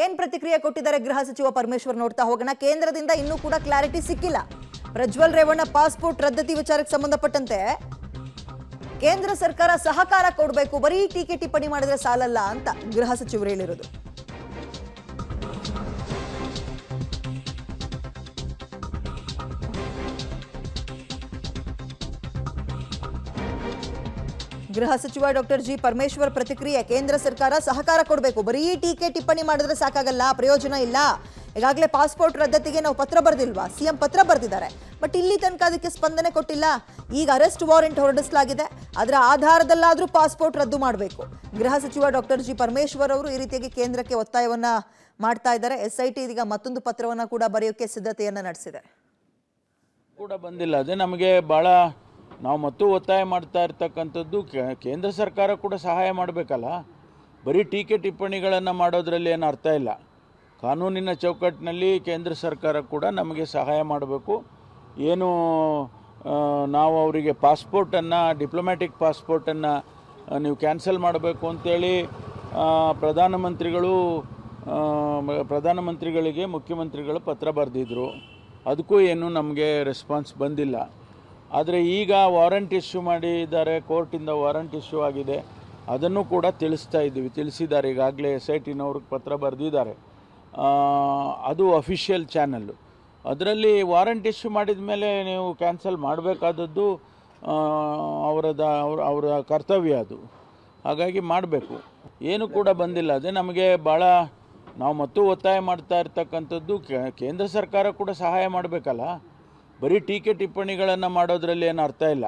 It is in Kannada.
ಏನ್ ಪ್ರತಿಕ್ರಿಯೆ ಕೊಟ್ಟಿದ್ದಾರೆ ಗೃಹ ಸಚಿವ ಪರಮೇಶ್ವರ್ ನೋಡ್ತಾ ಹೋಗೋಣ. ಕೇಂದ್ರದಿಂದ ಇನ್ನೂ ಕೂಡ ಕ್ಲಾರಿಟಿ ಸಿಕ್ಕಿಲ್ಲ. ಪ್ರಜ್ವಲ್ ರೇವಣ್ಣ ಪಾಸ್ಪೋರ್ಟ್ ರದ್ದತಿ ವಿಚಾರಕ್ಕೆ ಸಂಬಂಧಪಟ್ಟಂತೆ ಕೇಂದ್ರ ಸರ್ಕಾರ ಸಹಕಾರ ಕೊಡಬೇಕು, ಬರೀ ಟೀಕೆ ಟಿಪ್ಪಣಿ ಮಾಡಿದ್ರೆ ಸಾಲಲ್ಲ ಅಂತ ಗೃಹ ಸಚಿವರು ಹೇಳಿರೋದು. ಗೃಹ ಸಚಿವ ಡಾಕ್ಟರ್ ಜಿ ಪರಮೇಶ್ವರ್ ಪ್ರತಿಕ್ರಿಯೆ: ಕೇಂದ್ರ ಸರ್ಕಾರ ಸಹಕಾರ ಕೊಡಬೇಕು, ಬರೀ ಟೀಕೆ ಟಿಪ್ಪಣಿ ಮಾಡಿದ್ರೆ ಸಾಕಾಗಲ್ಲ, ಪ್ರಯೋಜನ ಇಲ್ಲ. ಈಗಾಗಲೇ ಪಾಸ್ಪೋರ್ಟ್ ರದ್ದತಿಗೆ ನಾವು ಪತ್ರ ಬರೆದಿಲ್ವಾ? ಸಿಎಂ ಪತ್ರ ಬರೆದಿದ್ದಾರೆ, ಬಟ್ ಇಲ್ಲಿ ತನಕ ಅದಕ್ಕೆ ಸ್ಪಂದನೆ ಕೊಟ್ಟಿಲ್ಲ. ಈಗ ಅರೆಸ್ಟ್ ವಾರೆಂಟ್ ಹೊರಡಿಸಲಾಗಿದೆ, ಅದರ ಆಧಾರದಲ್ಲಾದರೂ ಪಾಸ್ಪೋರ್ಟ್ ರದ್ದು ಮಾಡಬೇಕು. ಗೃಹ ಸಚಿವ ಡಾಕ್ಟರ್ ಜಿ ಪರಮೇಶ್ವರ್ ಅವರು ಈ ರೀತಿಯಾಗಿ ಕೇಂದ್ರಕ್ಕೆ ಒತ್ತಾಯವನ್ನ ಮಾಡ್ತಾ ಇದ್ದಾರೆ. SIT ಇದೀಗ ಮತ್ತೊಂದು ಪತ್ರವನ್ನ ಕೂಡ ಬರೆಯೋಕೆ ಸಿದ್ಧತೆಯನ್ನ ನಡೆಸಿದೆ. ಕೂಡ ಬಂದಿಲ್ಲ. ಅದೇ ನಮಗೆ ಭಾಳ ನಾವು ಮತ್ತು ಒತ್ತಾಯ ಮಾಡ್ತಾ ಇರ್ತಕ್ಕಂಥದ್ದು ಕೇಂದ್ರ ಸರ್ಕಾರ ಕೂಡ ಸಹಾಯ ಮಾಡಬೇಕಲ್ಲ. ಬರೀ ಟೀಕೆ ಟಿಪ್ಪಣಿಗಳನ್ನು ಮಾಡೋದ್ರಲ್ಲಿ ಏನು ಅರ್ಥ ಇಲ್ಲ. ಕಾನೂನಿನ ಚೌಕಟ್ಟಿನಲ್ಲಿ ಕೇಂದ್ರ ಸರ್ಕಾರ ಕೂಡ ನಮಗೆ ಸಹಾಯ ಮಾಡಬೇಕು. ಏನು ನಾವು ಅವರಿಗೆ ಪಾಸ್ಪೋರ್ಟನ್ನು, ಡಿಪ್ಲೊಮ್ಯಾಟಿಕ್ ಪಾಸ್ಪೋರ್ಟನ್ನು ನೀವು ಕ್ಯಾನ್ಸಲ್ ಮಾಡಬೇಕು ಅಂತೇಳಿ ಪ್ರಧಾನಮಂತ್ರಿಗಳಿಗೆ ಮುಖ್ಯಮಂತ್ರಿಗಳು ಪತ್ರ ಬರೆದಿದ್ರು. ಅದಕ್ಕೂ ಏನು ನಮಗೆ ರೆಸ್ಪಾನ್ಸ್ ಬಂದಿಲ್ಲ. ಆದರೆ ಈಗ ವಾರಂಟ್ ಇಶ್ಯೂ ಮಾಡಿದ್ದಾರೆ, ಕೋರ್ಟಿಂದ ವಾರಂಟ್ ಇಶ್ಯೂ ಆಗಿದೆ, ಅದನ್ನು ಕೂಡ ತಿಳಿಸಿದ್ದಾರೆ. ಈಗಾಗಲೇ SITನವ್ರಿಗೆ ಪತ್ರ ಬರೆದಿದ್ದಾರೆ. ಅದು ಅಫಿಷಿಯಲ್ ಚಾನಲ್ಲು. ಅದರಲ್ಲಿ ವಾರಂಟ್ ಇಶ್ಯೂ ಮಾಡಿದ ಮೇಲೆ ನೀವು ಕ್ಯಾನ್ಸಲ್ ಮಾಡಬೇಕಾದದ್ದು ಅವರ ಕರ್ತವ್ಯ ಅದು. ಹಾಗಾಗಿ ಮಾಡಬೇಕು. ಏನು ಕೂಡ ಬಂದಿಲ್ಲ. ಅದೇ ನಮಗೆ ಭಾಳ ನಾವು ಮತ್ತು ಒತ್ತಾಯ ಮಾಡ್ತಾ ಇರ್ತಕ್ಕಂಥದ್ದು ಕೇಂದ್ರ ಸರ್ಕಾರ ಕೂಡ ಸಹಾಯ ಮಾಡಬೇಕಲ್ಲ. ಬರೀ ಟೀಕೆ ಟಿಪ್ಪಣಿಗಳನ್ನು ಮಾಡೋದ್ರಲ್ಲಿ ಏನು ಅರ್ಥ ಇಲ್ಲ.